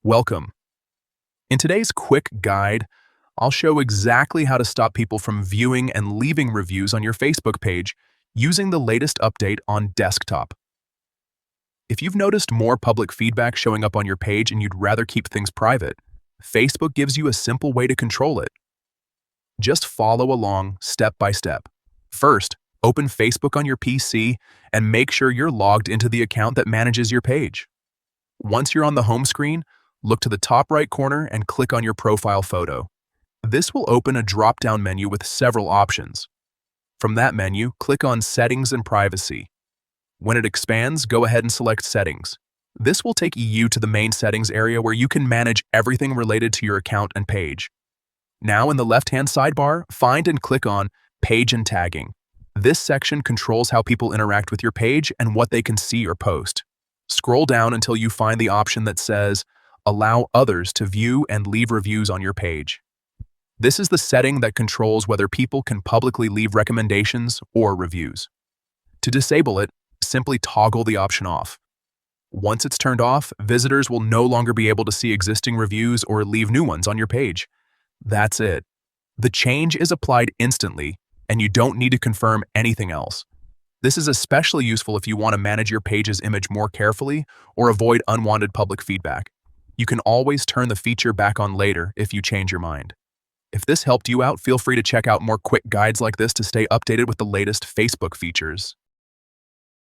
Welcome. In today's quick guide, I'll show exactly how to stop people from viewing and leaving reviews on your Facebook page using the latest update on desktop. If you've noticed more public feedback showing up on your page and you'd rather keep things private, Facebook gives you a simple way to control it. Just follow along step by step. First, open Facebook on your PC and make sure you're logged into the account that manages your page. Once you're on the home screen, look to the top right corner and click on your profile photo. This will open a drop-down menu with several options. From that menu, click on Settings and Privacy. When it expands, go ahead and select Settings. This will take you to the main settings area where you can manage everything related to your account and page. Now in the left-hand sidebar, find and click on Page and Tagging. This section controls how people interact with your page and what they can see or post. Scroll down until you find the option that says Allow others to view and leave reviews on your page. This is the setting that controls whether people can publicly leave recommendations or reviews. To disable it, simply toggle the option off. Once it's turned off, visitors will no longer be able to see existing reviews or leave new ones on your page. That's it. The change is applied instantly, and you don't need to confirm anything else. This is especially useful if you want to manage your page's image more carefully or avoid unwanted public feedback. You can always turn the feature back on later if you change your mind. If this helped you out, feel free to check out more quick guides like this to stay updated with the latest Facebook features.